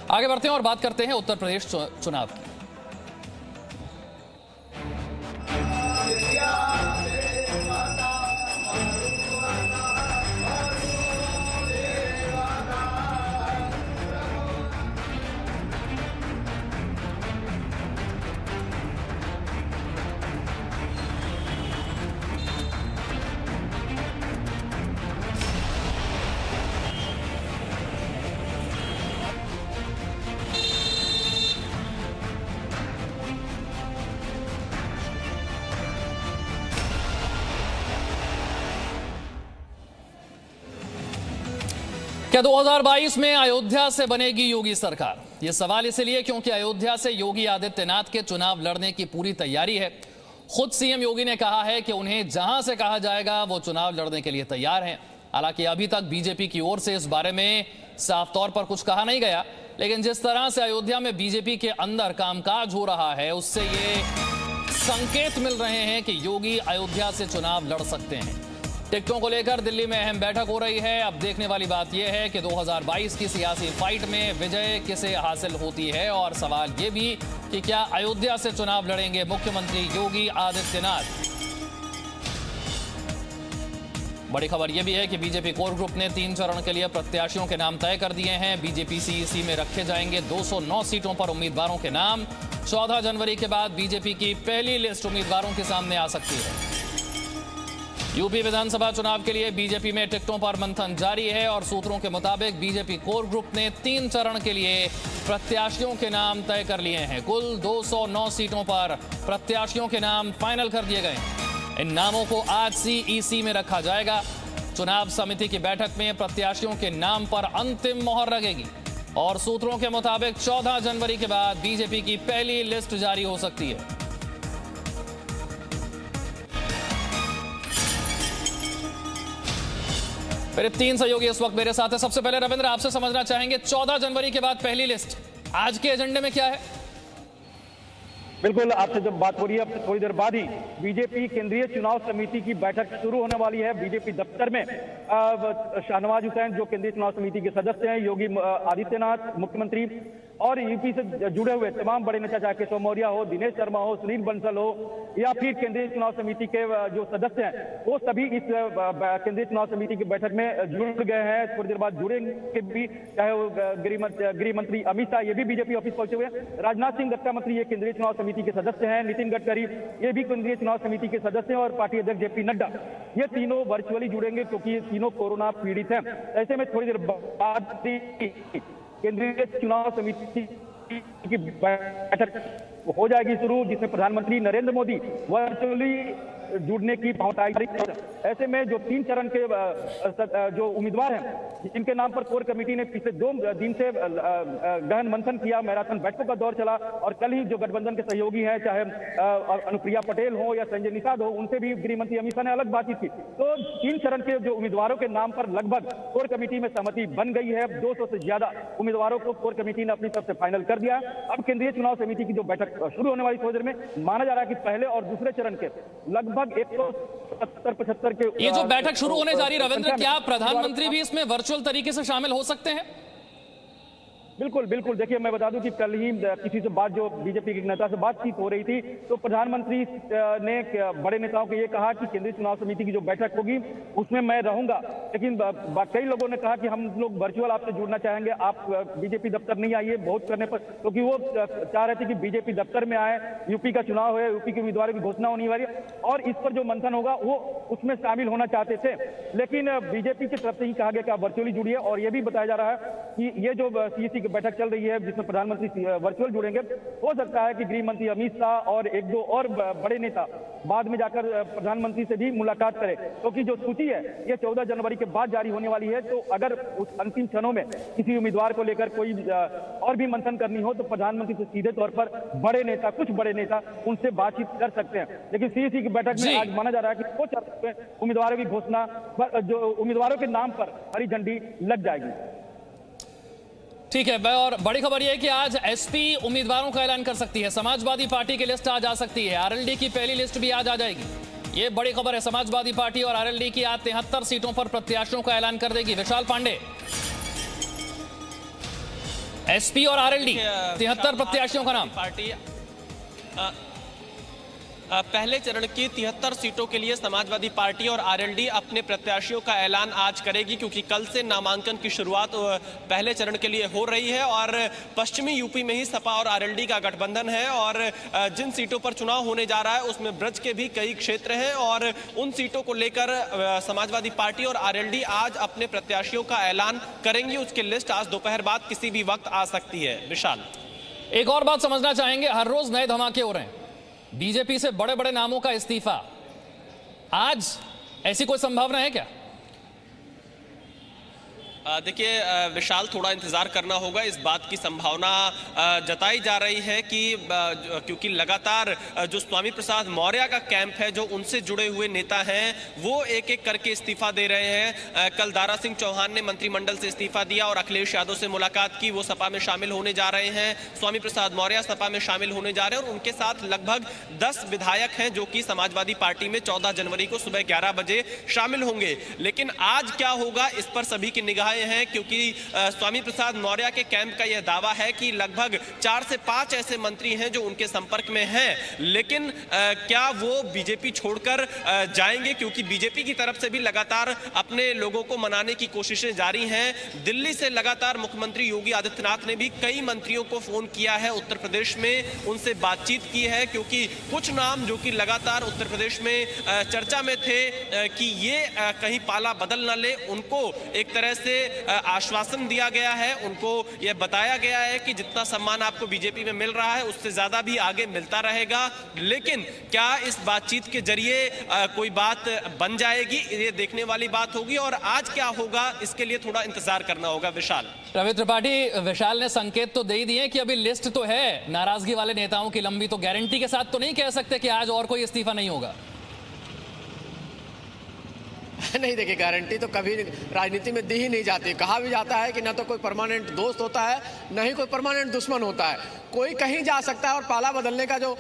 आगे बढ़ते हैं और बात करते हैं उत्तर प्रदेश चुनाव की। क्या 2022 में अयोध्या से बनेगी योगी सरकार? यह सवाल इसलिए क्योंकि अयोध्या से योगी आदित्यनाथ के चुनाव लड़ने की पूरी तैयारी है। खुद सीएम योगी ने कहा है कि उन्हें जहां से कहा जाएगा वो चुनाव लड़ने के लिए तैयार हैं। हालांकि अभी तक बीजेपी की ओर से इस बारे में साफ तौर पर कुछ कहा नहीं गया, लेकिन जिस तरह से अयोध्या में बीजेपी के अंदर कामकाज हो रहा है उससे ये संकेत मिल रहे हैं कि योगी अयोध्या से चुनाव लड़ सकते हैं। टिकटों को लेकर दिल्ली में अहम बैठक हो रही है। अब देखने वाली बात यह है कि 2022 की सियासी फाइट में विजय किसे हासिल होती है, और सवाल यह भी कि क्या अयोध्या से चुनाव लड़ेंगे मुख्यमंत्री योगी आदित्यनाथ। बड़ी खबर यह भी है कि बीजेपी कोर ग्रुप ने 3 चरण के लिए प्रत्याशियों के नाम तय कर दिए हैं। बीजेपी सीईसी में रखे जाएंगे 209 सीटों पर उम्मीदवारों के नाम। 14 जनवरी के बाद बीजेपी की पहली लिस्ट उम्मीदवारों के सामने आ सकती है। यूपी विधानसभा चुनाव के लिए बीजेपी में टिकटों पर मंथन जारी है और सूत्रों के मुताबिक बीजेपी कोर ग्रुप ने 3 चरण के लिए प्रत्याशियों के नाम तय कर लिए हैं। कुल 209 सीटों पर प्रत्याशियों के नाम फाइनल कर दिए गए हैं। इन नामों को आज सीईसी में रखा जाएगा। चुनाव समिति की बैठक में प्रत्याशियों के नाम पर अंतिम मोहर लगेगी और सूत्रों के मुताबिक 14 जनवरी के बाद बीजेपी की पहली लिस्ट जारी हो सकती है। मेरे 3 सहयोगी इस वक्त मेरे साथ हैं। सबसे पहले रविंद्र, आपसे समझना चाहेंगे 14 जनवरी के बाद पहली लिस्ट, आज के एजेंडे में क्या है? बिल्कुल, आपसे जब बात हो रही है थोड़ी देर बाद ही बीजेपी केंद्रीय चुनाव समिति की बैठक शुरू होने वाली है। बीजेपी दफ्तर में शाहनवाज हुसैन जो केंद्रीय चुनाव समिति के सदस्य हैं, योगी आदित्यनाथ मुख्यमंत्री और यूपी से जुड़े हुए तमाम बड़े नेता, चाहे केशव मौर्य हो, दिनेश शर्मा हो, सुनील बंसल हो या फिर केंद्रीय चुनाव समिति के जो सदस्य हैं, वो सभी इस केंद्रीय चुनाव समिति की बैठक में जुड़ गए हैं। थोड़ी देर बाद जुड़ेंगे भी, चाहे वो गृह मंत्री अमित शाह ये भी बीजेपी ऑफिस पहुंचे हुए हैं। राजनाथ सिंह रक्षा मंत्री ये केंद्रीय चुनाव समिति के सदस्य हैं। नितिन गडकरी ये भी केंद्रीय चुनाव समिति के सदस्य हैं और पार्टी अध्यक्ष जेपी नड्डा ये तीनों वर्चुअली जुड़ेंगे क्योंकि ये तीनों कोरोना पीड़ित हैं। ऐसे में थोड़ी देर बाद केंद्रीय चुनाव समिति की बैठक हो जाएगी शुरू, जिसमें प्रधानमंत्री नरेंद्र मोदी वर्चुअली जुड़ने की पहुंच। ऐसे में जो 3 चरण के जो उम्मीदवार हैं जिनके नाम पर कोर कमेटी ने पिछले 2 दिन से गहन मंथन किया, मैराथन बैठकों का दौर चला और कल ही जो गठबंधन के सहयोगी हैं, चाहे अनुप्रिया पटेल हो या संजय निषाद हो, उनसे भी गृह मंत्री अमित शाह ने अलग बातचीत की। तो 3 चरण के जो उम्मीदवारों के नाम पर लगभग कोर कमेटी में सहमति बन गई है। 200 से ज्यादा उम्मीदवारों को कोर कमेटी ने अपनी तरफ से फाइनल कर दिया। अब केंद्रीय चुनाव समिति की जो बैठक शुरू होने वाली थोड़ी देर में, माना जा रहा है कि पहले और दूसरे चरण के लगभग 170-75 के ये जो बैठक शुरू होने जा रही है रविंद्र, क्या प्रधानमंत्री भी इसमें वर्चुअल तरीके से शामिल हो सकते हैं? बिल्कुल बिल्कुल, देखिए मैं बता दूं कि कल ही किसी से बात, जो बीजेपी के नेता से बातचीत हो रही थी, तो प्रधानमंत्री ने बड़े नेताओं को ये कहा कि केंद्रीय चुनाव समिति की जो बैठक होगी उसमें मैं रहूंगा, लेकिन कई लोगों ने कहा कि हम लोग वर्चुअल आपसे जुड़ना चाहेंगे, आप बीजेपी दफ्तर नहीं आइए वोट करने पर, क्योंकि वो चाह रहे थे कि बीजेपी दफ्तर में आए। यूपी का चुनाव है, यूपी के उम्मीदवारों की घोषणा होने वाली है और इस पर जो मंथन होगा वो उसमें शामिल होना चाहते थे, लेकिन बीजेपी की तरफ से ही कहा गया कि आप वर्चुअली जुड़िए। और ये भी बताया जा रहा है कि ये जो सीईसी की बैठक चल रही है जिसमें प्रधानमंत्री वर्चुअल जुड़ेंगे, हो सकता है कि गृह मंत्री अमित शाह और 1-2 और बड़े नेता बाद में जाकर प्रधानमंत्री से भी मुलाकात करें, क्योंकि जो सूची है ये 14 जनवरी के बाद जारी होने वाली है। तो अगर उस अंतिम क्षणों में किसी उम्मीदवार को लेकर कोई और भी मंथन करनी हो तो प्रधानमंत्री से सीधे तौर पर कुछ बड़े नेता उनसे बातचीत कर सकते हैं। लेकिन सीईसी की बैठक में आज माना जा रहा है कि कुछ उम्मीदवारों की घोषणा, जो उम्मीदवारों के नाम पर हरी झंडी लग जाएगी। ठीक है, और बड़ी खबर यह है कि आज एसपी उम्मीदवारों का ऐलान कर सकती है। समाजवादी पार्टी की लिस्ट आज आ सकती है। आरएलडी की पहली लिस्ट भी आज आ जाएगी। ये बड़ी खबर है। समाजवादी पार्टी और आरएलडी की आज 73 सीटों पर प्रत्याशियों का ऐलान कर देगी। विशाल पांडे, एसपी और आरएलडी 73 प्रत्याशियों का नाम। पार्टी पहले चरण की 73 सीटों के लिए समाजवादी पार्टी और आरएलडी अपने प्रत्याशियों का ऐलान आज करेगी, क्योंकि कल से नामांकन की शुरुआत पहले चरण के लिए हो रही है और पश्चिमी यूपी में ही सपा और आरएलडी का गठबंधन है और जिन सीटों पर चुनाव होने जा रहा है उसमें ब्रज के भी कई क्षेत्र हैं और उन सीटों को लेकर समाजवादी पार्टी और आरएलडी आज अपने प्रत्याशियों का ऐलान करेंगी। उसकी लिस्ट आज दोपहर बाद किसी भी वक्त आ सकती है। विशाल, एक और बात समझना चाहेंगे, हर रोज नए धमाके हो रहे हैं, बीजेपी से बड़े बड़े नामों का इस्तीफा, आज ऐसी कोई संभावना है क्या? देखिए विशाल, थोड़ा इंतजार करना होगा। इस बात की संभावना जताई जा रही है कि क्योंकि लगातार जो स्वामी प्रसाद मौर्य का कैंप है, जो उनसे जुड़े हुए नेता हैं, वो एक एक करके इस्तीफा दे रहे हैं। कल दारा सिंह चौहान ने मंत्रिमंडल से इस्तीफा दिया और अखिलेश यादव से मुलाकात की। वो सपा में शामिल होने जा रहे हैं। स्वामी प्रसाद मौर्य सपा में शामिल होने जा रहे हैं और उनके साथ लगभग 10 विधायक हैं जो कि समाजवादी पार्टी में 14 जनवरी को सुबह 11 बजे शामिल होंगे। लेकिन आज क्या होगा, इस पर सभी की निगाह हैं, क्योंकि स्वामी प्रसाद मौर्य के कैंप का यह दावा है कि लगभग 4 से 5 ऐसे मंत्री हैं जो उनके संपर्क में हैं। लेकिन क्या वो बीजेपी छोड़कर जाएंगे, क्योंकि बीजेपी की तरफ से भी लगातार अपने लोगों को मनाने की कोशिशें जारी हैं। दिल्ली से लगातार मुख्यमंत्री योगी आदित्यनाथ ने भी कई मंत्रियों को फोन किया है, उत्तर प्रदेश में उनसे बातचीत की है, क्योंकि कुछ नाम जो कि लगातार उत्तर प्रदेश में चर्चा में थे कि ये कहीं पाला बदल न ले, उनको एक तरह से आश्वासन दिया गया है। उनको यह बताया गया है कि जितना सम्मान आपको बीजेपी में मिल रहा है उससे ज्यादा भी आगे मिलता रहेगा। लेकिन क्या इस बातचीत के जरिए कोई बात बन जाएगी, ये देखने वाली बात होगी और आज क्या होगा इसके लिए थोड़ा इंतजार करना होगा। विशाल, रवि त्रिपाठी, विशाल ने संकेत तो दे ही दिए कि अभी लिस्ट तो है नाराजगी वाले नेताओं की लंबी, तो गारंटी के साथ तो नहीं कह सकते कि आज और कोई इस्तीफा नहीं होगा। नहीं, देखिए, गारंटी तो कभी राजनीति में दी ही नहीं जाती। कहा भी जाता है कि ना तो कोई परमानेंट दोस्त होता है, ना ही कोई परमानेंट दुश्मन होता है। कोई कहीं जा सकता है और पाला बदलने का जो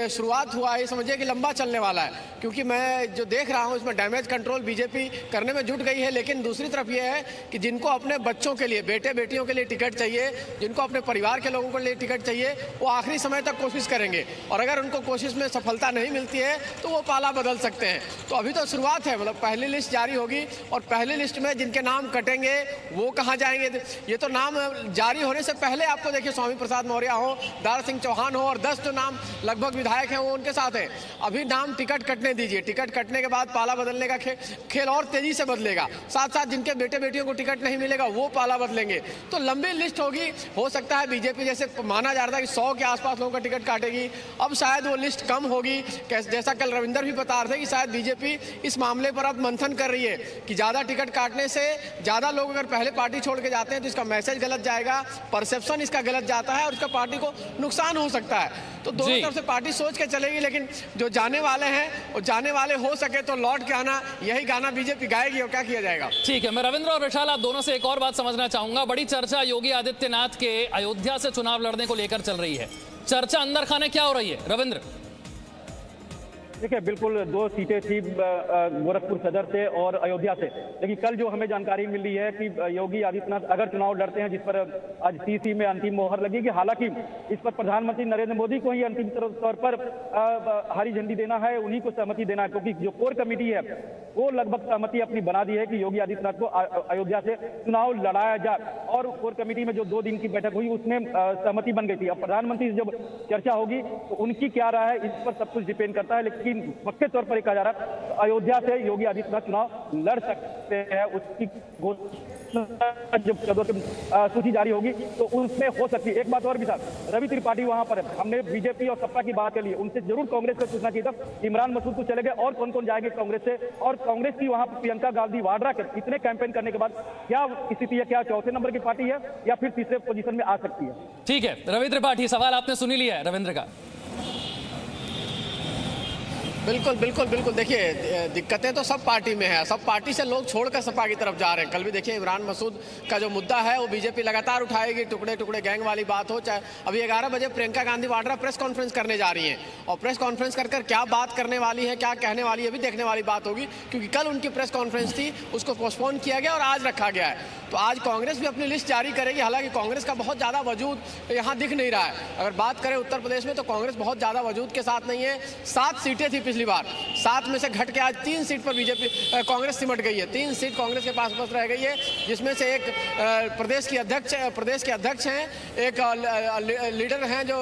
शुरुआत हुआ है, ये समझिए कि लंबा चलने वाला है, क्योंकि मैं जो देख रहा हूँ इसमें डैमेज कंट्रोल बीजेपी करने में जुट गई है। लेकिन दूसरी तरफ ये है कि जिनको अपने बच्चों के लिए, बेटे बेटियों के लिए टिकट चाहिए, जिनको अपने परिवार के लोगों के लिए टिकट चाहिए, वो आखिरी समय तक कोशिश करेंगे और अगर उनको कोशिश में सफलता नहीं मिलती है तो वो पाला बदल सकते हैं। तो अभी तो शुरुआत है, मतलब पहली लिस्ट जारी होगी और पहली लिस्ट में जिनके नाम कटेंगे वो कहां जाएंगे, ये तो नाम जारी होने से पहले आपको देखिए स्वामी प्रसाद मौर्य हो, दारा सिंह चौहान हो और 10 जो नाम लगभग विधायक हैं वो उनके साथ हैं। अभी नाम टिकट कटने दीजिए, टिकट कटने के बाद पाला बदलने का खेल और तेजी से बदलेगा। साथ साथ जिनके बेटे बेटियों को टिकट नहीं मिलेगा वो पाला बदलेंगे। तो लंबी लिस्ट होगी। हो सकता है बीजेपी, जैसे माना जा रहा था कि 100 के आसपास लोगों का टिकट काटेगी, अब शायद वो लिस्ट कम होगी। जैसा कल रविंदर भी बता रहे थे कि शायद बीजेपी इस मामले पर अब मंथन कर रही है कि ज्यादा टिकट काटने से ज्यादा लोग अगर पहले पार्टी छोड़ के जाते हैं तो इसका मैसेज गलत जाएगा, परसेप्शन इसका गलत जाता है और इसका पार्टी को नुकसान हो सकता है। तो दोनों तरफ से पार्टी सोच के चलेगी, लेकिन जो जाने वाले हैं और जाने वाले हो सके तो लौट के आना, यही गाना बीजेपी गाएगी और क्या किया जाएगा। ठीक है, मैं रविंद्र और विशाल आप दोनों से एक और बात समझना चाहूंगा। बड़ी चर्चा योगी आदित्यनाथ के अयोध्या से चुनाव लड़ने को लेकर चल रही है, चर्चा अंदर खाने क्या हो रही है रविंद्र? देखिए, बिल्कुल 2 सीटें थी गोरखपुर सदर से और अयोध्या से, लेकिन कल जो हमें जानकारी मिल रही है कि योगी आदित्यनाथ अगर चुनाव लड़ते हैं, जिस पर आज सीसी में अंतिम मोहर लगेगी, हालांकि इस पर प्रधानमंत्री नरेंद्र मोदी को ही अंतिम तौर पर हरी झंडी देना है, उन्हीं को सहमति देना है, क्योंकि जो कोर कमेटी है वो लगभग सहमति अपनी बना दी है कि योगी आदित्यनाथ को अयोध्या से चुनाव लड़ाया जाए। और कोर कमेटी में जो 2 दिन की बैठक हुई उसमें सहमति बन गई थी। अब प्रधानमंत्री से जब चर्चा होगी तो उनकी क्या राय है, इस पर सब कुछ डिपेंड करता है। लेकिन पक्के तौर पर कहा जा रहा है अयोध्या से योगी आदित्यनाथ चुनाव लड़ सकते हैं। उसकी जब सूची जारी होगी तो उसमें हो सकती है। एक बात और भी था, रवि त्रिपाठी वहां पर है, हमने बीजेपी और सपा की बात के लिए उनसे जरूर कांग्रेस से पूछना चाहिए था। इमरान मसूद तो चले गए और कौन कौन जाएंगे कांग्रेस से, और कांग्रेस की वहां पर प्रियंका गांधी वाड्रा के इतने कैंपेन करने के बाद क्या स्थिति है, क्या चौथे नंबर की पार्टी है या फिर तीसरे पोजीशन में आ सकती है? ठीक है रवि त्रिपाठी, सवाल आपने सुनी लिया है रविंद्र का। बिल्कुल बिल्कुल बिल्कुल। देखिए, दिक्कतें तो सब पार्टी में है, सब पार्टी से लोग छोड़कर सपा की तरफ जा रहे हैं। कल भी देखिए इमरान मसूद का जो मुद्दा है वो बीजेपी लगातार उठाएगी, टुकड़े टुकड़े गैंग वाली बात हो। चाहे अभी 11 बजे प्रियंका गांधी वाड्रा प्रेस कॉन्फ्रेंस करने जा रही हैं, और प्रेस कॉन्फ्रेंस कर क्या बात करने वाली है, क्या कहने वाली है, भी देखने वाली बात होगी, क्योंकि कल उनकी प्रेस कॉन्फ्रेंस थी, उसको पोस्टपोन किया गया और आज रखा गया है। तो आज कांग्रेस भी अपनी लिस्ट जारी करेगी। हालांकि कांग्रेस का बहुत ज़्यादा वजूद यहाँ दिख नहीं रहा है। अगर बात करें उत्तर प्रदेश में तो कांग्रेस बहुत ज़्यादा वजूद के साथ नहीं है। 7 सीटें थी पिछली बार, 7 में से घट के आज 3 सीट पर बीजेपी कांग्रेस सिमट गई है। 3 सीट कांग्रेस के पास बस रह गई है, जिसमें से एक प्रदेश के अध्यक्ष हैं, एक लीडर हैं जो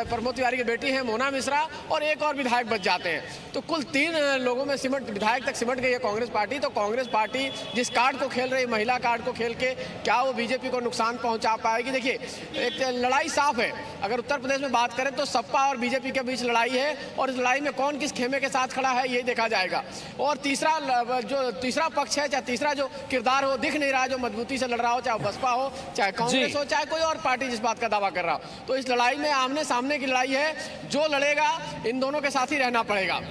प्रमोद तिवारी की बेटी हैं मोना मिश्रा, और एक और विधायक बच जाते हैं। तो कुल 3 लोगों में विधायक तक सिमट गई है कांग्रेस पार्टी। तो कांग्रेस पार्टी जिस कार्ड को खेल रही, महिला कार्ड को खेल के, क्या वो बीजेपी को नुकसान पहुंचा पाएगी? देखिए, एक लड़ाई साफ है। अगर उत्तर प्रदेश में बात करें तो सपा और बीजेपी के बीच लड़ाई है, और इस लड़ाई में कौन किस खेमे के साथ खड़ा है ये देखा जाएगा। और तीसरा पक्ष है, चाहे तीसरा जो किरदार हो, दिख नहीं रहा है, जो मजबूती से लड़ रहा हो, चाहे बसपा हो, चाहे कांग्रेस हो, चाहे कोई और पार्टी जिस बात का दावा कर रहा हो। तो इस लड़ाई में आमने सामने की लड़ाई है, जो लड़ेगा इन दोनों के साथ ही रहना पड़ेगा।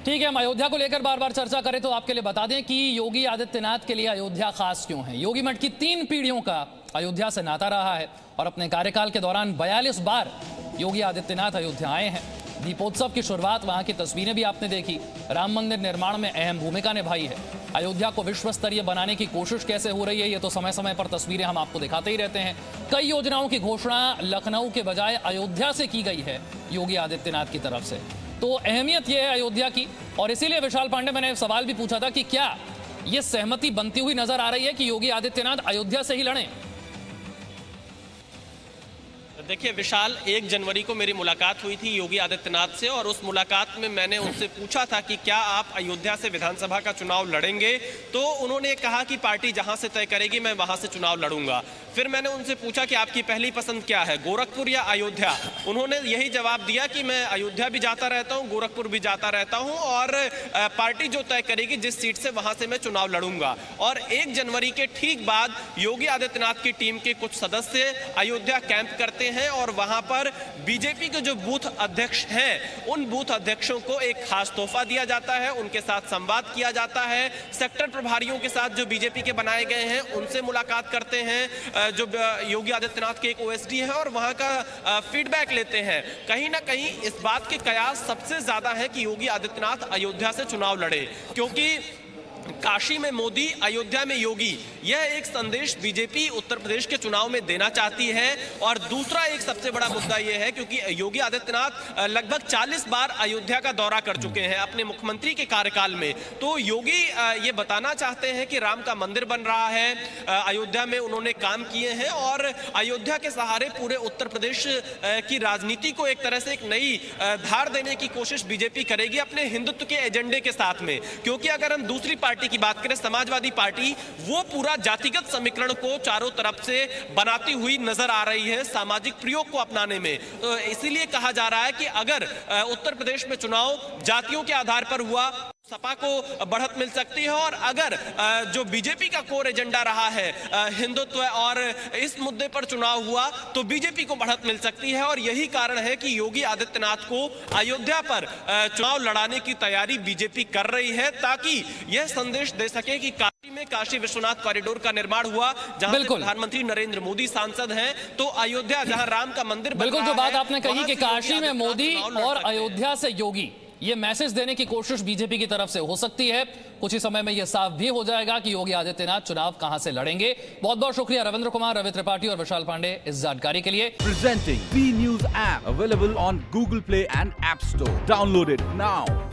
ठीक है, हम अयोध्या को लेकर बार बार चर्चा करें तो आपके लिए बता दें कि योगी आदित्यनाथ के लिए अयोध्या खास क्यों है। योगी मठ की 3 पीढ़ियों का अयोध्या से नाता रहा है, और अपने कार्यकाल के दौरान 42 बार योगी आदित्यनाथ अयोध्या आए हैं। दीपोत्सव की शुरुआत, वहां की तस्वीरें भी आपने देखी, राम मंदिर निर्माण में अहम भूमिका निभाई है। अयोध्या को विश्व स्तरीय बनाने की कोशिश कैसे हो रही है, ये तो समय समय पर तस्वीरें हम आपको दिखाते ही रहते हैं। कई योजनाओं की घोषणा लखनऊ के बजाय अयोध्या से की गई है योगी आदित्यनाथ की तरफ से। तो अहमियत यह है अयोध्या की, और इसीलिए विशाल पांडे, मैंने सवाल भी पूछा था कि क्या यह सहमति बनती हुई नजर आ रही है कि योगी आदित्यनाथ अयोध्या से ही लड़ें? देखिए विशाल, 1 जनवरी को मेरी मुलाकात हुई थी योगी आदित्यनाथ से, और उस मुलाकात में मैंने उनसे पूछा था कि क्या आप अयोध्या से विधानसभा का चुनाव लड़ेंगे, तो उन्होंने कहा कि पार्टी जहां से तय करेगी मैं वहां से चुनाव लड़ूंगा। फिर मैंने उनसे पूछा कि आपकी पहली पसंद क्या है, गोरखपुर या अयोध्या? उन्होंने यही जवाब दिया कि मैं अयोध्या भी जाता रहता हूं, गोरखपुर भी जाता रहता हूं, और पार्टी जो तय करेगी जिस सीट से, वहां से मैं चुनाव लड़ूंगा। और 1 जनवरी के ठीक बाद योगी आदित्यनाथ की टीम के कुछ सदस्य अयोध्या कैंप करते हैं, और वहां पर बीजेपी के जो बूथ अध्यक्ष हैं, उन बूथ अध्यक्षों को एक खास तोहफा दिया जाता है, उनके साथ संवाद किया जाता है। सेक्टर प्रभारियों के साथ जो बीजेपी के बनाए गए हैं उनसे मुलाकात करते हैं, जो योगी आदित्यनाथ के एक ओएसडी है, और वहां का फीडबैक लेते हैं। कहीं ना कहीं इस बात के कयास सबसे ज्यादा है कि योगी आदित्यनाथ अयोध्या से चुनाव लड़े, क्योंकि काशी में मोदी, अयोध्या में योगी, यह एक संदेश बीजेपी उत्तर प्रदेश के चुनाव में देना चाहती है। और दूसरा एक सबसे बड़ा मुद्दा यह है क्योंकि योगी आदित्यनाथ लगभग 40 बार अयोध्या का दौरा कर चुके हैं अपने मुख्यमंत्री के कार्यकाल में। तो योगी ये बताना चाहते हैं कि राम का मंदिर बन रहा है, अयोध्या में उन्होंने काम किए हैं, और अयोध्या के सहारे पूरे उत्तर प्रदेश की राजनीति को एक तरह से एक नई धार देने की कोशिश बीजेपी करेगी अपने हिंदुत्व के एजेंडे के साथ में। क्योंकि अगर हम दूसरी पार्टी की बात करें, समाजवादी पार्टी, वो पूरा जातिगत समीकरण को चारों तरफ से बनाती हुई नजर आ रही है सामाजिक प्रयोग को अपनाने में। तो इसीलिए कहा जा रहा है कि अगर उत्तर प्रदेश में चुनाव जातियों के आधार पर हुआ, सपा को बढ़त मिल सकती है, और अगर जो बीजेपी का कोर एजेंडा रहा है हिंदुत्व, और इस मुद्दे पर चुनाव हुआ तो बीजेपी को बढ़त मिल सकती है। और यही कारण है कि योगी आदित्यनाथ को अयोध्या पर चुनाव लड़ाने की तैयारी बीजेपी कर रही है, ताकि यह संदेश दे सके कि काशी में काशी विश्वनाथ कॉरिडोर का निर्माण हुआ, जहां प्रधानमंत्री नरेंद्र मोदी सांसद हैं, तो अयोध्या जहां राम का मंदिर बिल्कुल जो बात आपने कही कि काशी में मोदी और अयोध्या से योगी, ये मैसेज देने की कोशिश बीजेपी की तरफ से हो सकती है। कुछ ही समय में यह साफ भी हो जाएगा कि योगी आदित्यनाथ चुनाव कहां से लड़ेंगे। बहुत बहुत शुक्रिया रविंद्र कुमार, रवि त्रिपाठी और विशाल पांडे इस जानकारी के लिए। Presenting B news app available on Google Play and App Store. Download it now.